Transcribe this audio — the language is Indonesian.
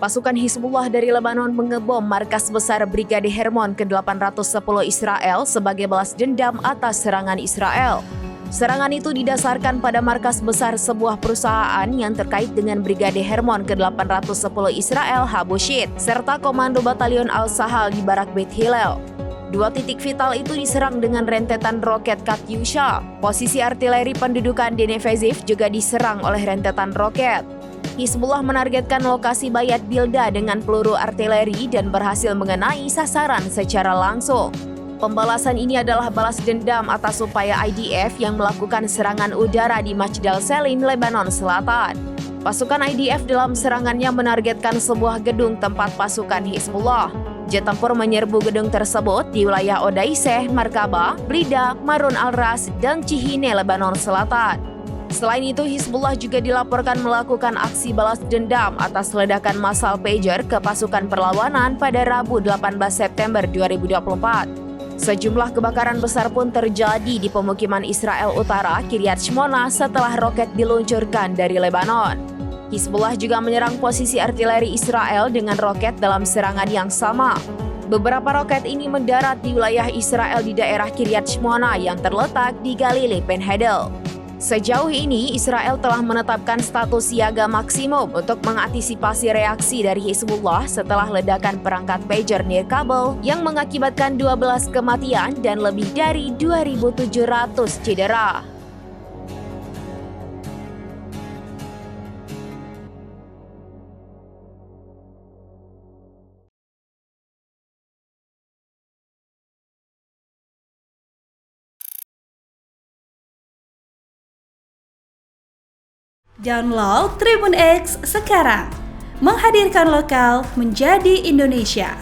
Pasukan Hizbullah dari Lebanon mengebom markas besar Brigade Hermon ke-810 Israel sebagai balas dendam atas serangan Israel. Serangan itu didasarkan pada markas besar sebuah perusahaan yang terkait dengan Brigade Hermon ke-810 Israel Habushit, serta Komando Batalion Al-Sahal di Barak Beit Hillel. Dua titik vital itu diserang dengan rentetan roket Katyusha. Posisi artileri pendudukan di Neveziv juga diserang oleh rentetan roket. Hizbullah menargetkan lokasi Bayat Bilda dengan peluru artileri dan berhasil mengenai sasaran secara langsung. Pembalasan ini adalah balas dendam atas upaya IDF yang melakukan serangan udara di Majdal Selim, Lebanon Selatan. Pasukan IDF dalam serangannya menargetkan sebuah gedung tempat pasukan Hizbullah. Jet tempur menyerbu gedung tersebut di wilayah Odaiseh, Markaba, Blida, Marun al-Ras, dan Cihine, Lebanon Selatan. Selain itu, Hizbullah juga dilaporkan melakukan aksi balas dendam atas ledakan massal pager ke pasukan perlawanan pada Rabu 18 September 2024. Sejumlah kebakaran besar pun terjadi di pemukiman Israel Utara, Kiryat Shmona, setelah roket diluncurkan dari Lebanon. Hizbullah juga menyerang posisi artileri Israel dengan roket dalam serangan yang sama. Beberapa roket ini mendarat di wilayah Israel di daerah Kiryat Shmona yang terletak di Galilei Penhedel. Sejauh ini, Israel telah menetapkan status siaga maksimum untuk mengantisipasi reaksi dari Hizbullah setelah ledakan perangkat pager nirkabel yang mengakibatkan 12 kematian dan lebih dari 2.700 cedera. Download Tribun X sekarang, menghadirkan lokal menjadi Indonesia.